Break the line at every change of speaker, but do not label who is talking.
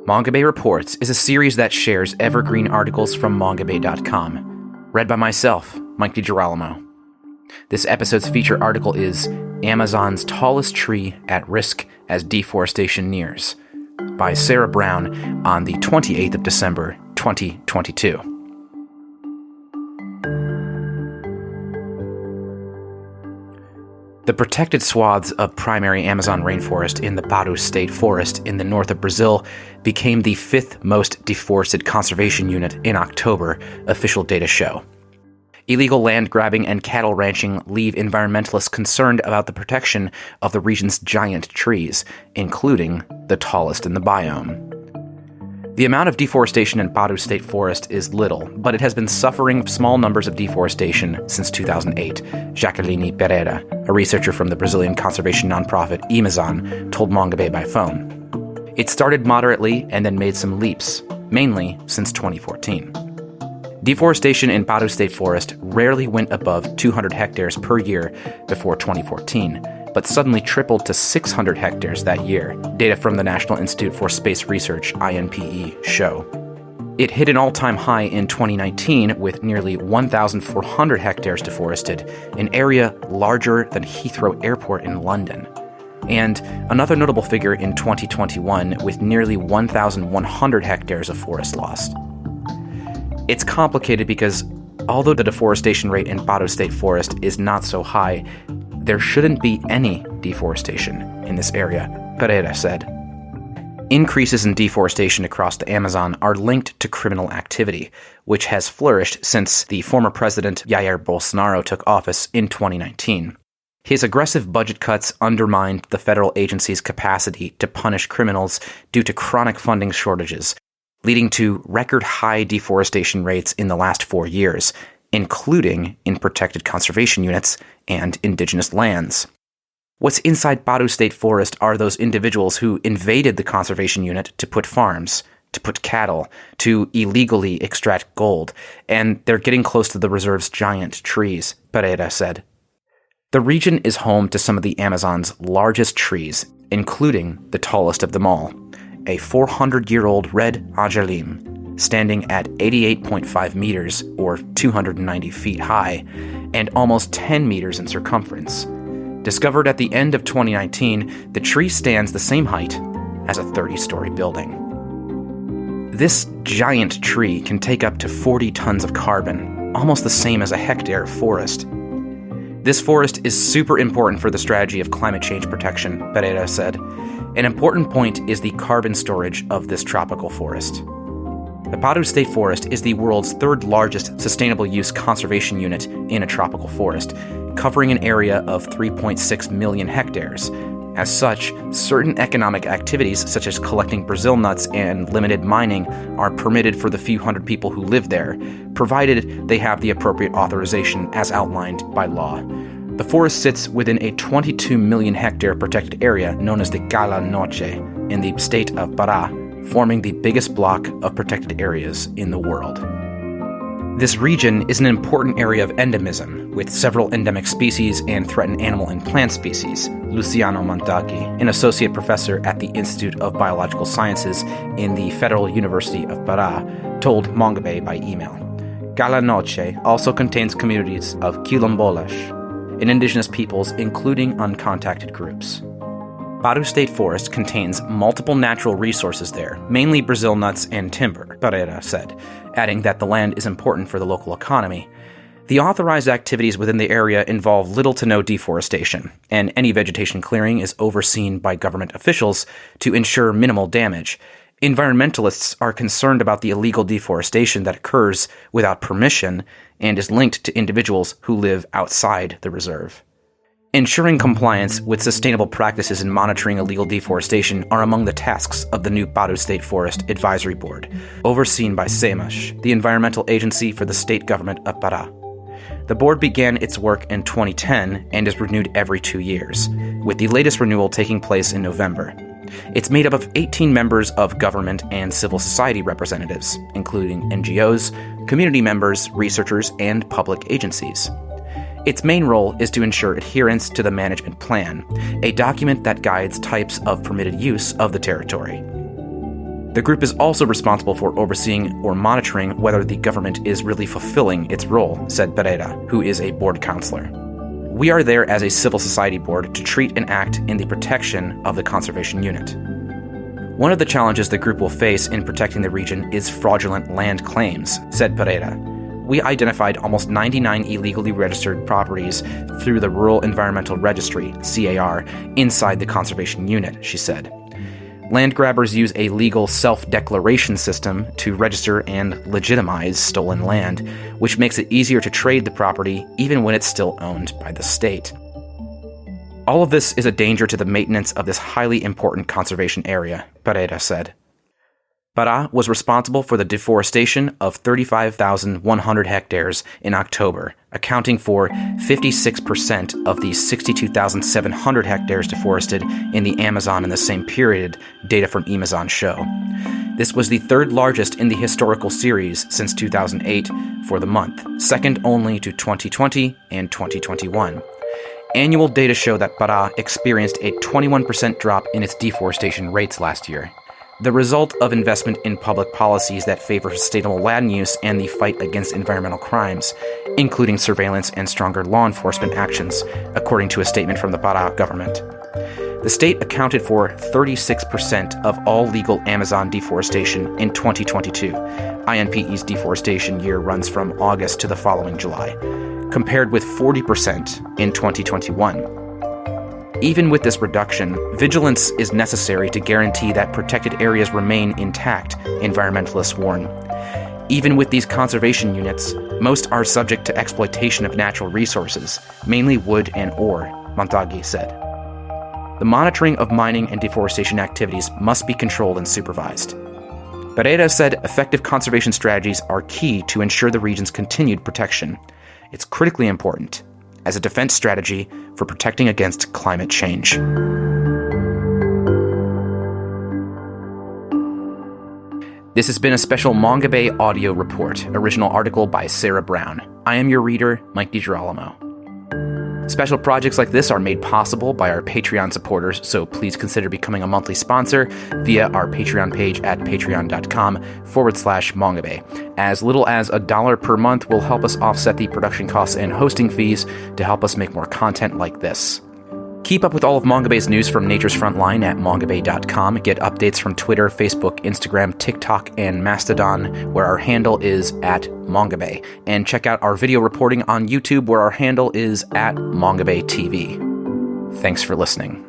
Mongabay Reports is a series that shares evergreen articles from Mongabay.com. Read by myself, Mike DiGirolamo. This episode's feature article is Amazon's Tallest Tree at Risk as Deforestation Nears, by Sarah Brown on the 28th of December, 2022. The protected swaths of primary Amazon rainforest in the Paru State Forest in the north of Brazil became the fifth most deforested conservation unit in October, official data show. Illegal land grabbing and cattle ranching leave environmentalists concerned about the protection of the region's giant trees, including the tallest in the biome. The amount of deforestation in Paru State Forest is little, but it has been suffering small numbers of deforestation since 2008, Jaqueline Pereira, a researcher from the Brazilian conservation nonprofit Amazon, told Mongabay by phone. It started moderately and then made some leaps, mainly since 2014. Deforestation in Paru State Forest rarely went above 200 hectares per year before 2014, but suddenly tripled to 600 hectares that year, data from the National Institute for Space Research, INPE, show. It hit an all-time high in 2019 with nearly 1,400 hectares deforested, an area larger than Heathrow Airport in London. And another notable figure in 2021 with nearly 1,100 hectares of forest lost. It's complicated because although the deforestation rate in Paru State Forest is not so high, there shouldn't be any deforestation in this area, Pereira said. Increases in deforestation across the Amazon are linked to criminal activity, which has flourished since the former president Jair Bolsonaro took office in 2019. His aggressive budget cuts undermined the federal agency's capacity to punish criminals due to chronic funding shortages, leading to record-high deforestation rates in the last 4 years, including in protected conservation units and indigenous lands. What's inside Paru State Forest are those individuals who invaded the conservation unit to put farms, to put cattle, to illegally extract gold, and they're getting close to the reserve's giant trees, Pereira said. The region is home to some of the Amazon's largest trees, including the tallest of them all, a 400-year-old red angelim, standing at 88.5 meters, or 290 feet high, and almost 10 meters in circumference. Discovered at the end of 2019, the tree stands the same height as a 30-story building. This giant tree can take up to 40 tons of carbon, almost the same as a hectare of forest. This forest is super important for the strategy of climate change protection, Pereira said. An important point is the carbon storage of this tropical forest. The Paru State Forest is the world's third largest sustainable use conservation unit in a tropical forest, covering an area of 3.6 million hectares. As such, certain economic activities such as collecting Brazil nuts and limited mining are permitted for the few hundred people who live there, provided they have the appropriate authorization as outlined by law. The forest sits within a 22 million hectare protected area known as the Gala Noche in the state of Pará, forming the biggest block of protected areas in the world. This region is an important area of endemism, with several endemic species and threatened animal and plant species, Luciano Montaghi, an associate professor at the Institute of Biological Sciences in the Federal University of Pará, told Mongabay by email. Gala Noche also contains communities of quilombolas, and indigenous peoples, including uncontacted groups. Paru State Forest contains multiple natural resources there, mainly Brazil nuts and timber, Pereira said, adding that the land is important for the local economy. The authorized activities within the area involve little to no deforestation, and any vegetation clearing is overseen by government officials to ensure minimal damage. Environmentalists are concerned about the illegal deforestation that occurs without permission and is linked to individuals who live outside the reserve. Ensuring compliance with sustainable practices in monitoring illegal deforestation are among the tasks of the new Paru State Forest Advisory Board, overseen by SEMAS, the environmental agency for the state government of Pará. The board began its work in 2010 and is renewed every 2 years, with the latest renewal taking place in November. It's made up of 18 members of government and civil society representatives, including NGOs, community members, researchers, and public agencies. Its main role is to ensure adherence to the management plan, a document that guides types of permitted use of the territory. The group is also responsible for overseeing or monitoring whether the government is really fulfilling its role, said Pereira, who is a board counselor. We are there as a civil society board to treat and act in the protection of the conservation unit. One of the challenges the group will face in protecting the region is fraudulent land claims, said Pereira. We identified almost 99 illegally registered properties through the Rural Environmental Registry, CAR, inside the conservation unit, she said. Land grabbers use a legal self-declaration system to register and legitimize stolen land, which makes it easier to trade the property even when it's still owned by the state. All of this is a danger to the maintenance of this highly important conservation area, Pereira said. Pará was responsible for the deforestation of 35,100 hectares in October, accounting for 56% of the 62,700 hectares deforested in the Amazon in the same period, data from Amazon show. This was the third largest in the historical series since 2008 for the month, second only to 2020 and 2021. Annual data show that Pará experienced a 21% drop in its deforestation rates last year. The result of investment in public policies that favor sustainable land use and the fight against environmental crimes, including surveillance and stronger law enforcement actions, according to a statement from the Pará government. The state accounted for 36% of all legal Amazon deforestation in 2022. INPE's deforestation year runs from August to the following July, compared with 40% in 2021. Even with this reduction, vigilance is necessary to guarantee that protected areas remain intact, environmentalists warn. Even with these conservation units, most are subject to exploitation of natural resources, mainly wood and ore, Montague said. The monitoring of mining and deforestation activities must be controlled and supervised. Pereira said effective conservation strategies are key to ensure the region's continued protection. It's critically important as a defense strategy for protecting against climate change. This has been a special Mongabay audio report, original article by Sarah Brown. I am your reader, Mike DiGirolamo. Special projects like this are made possible by our Patreon supporters, so please consider becoming a monthly sponsor via our Patreon page at patreon.com/Mongabay. As little as $1 per month will help us offset the production costs and hosting fees to help us make more content like this. Keep up with all of Mongabay's news from Nature's Frontline at mongabay.com. Get updates from Twitter, Facebook, Instagram, TikTok, and Mastodon, where our handle is at Mongabay. And check out our video reporting on YouTube, where our handle is at Mongabay TV. Thanks for listening.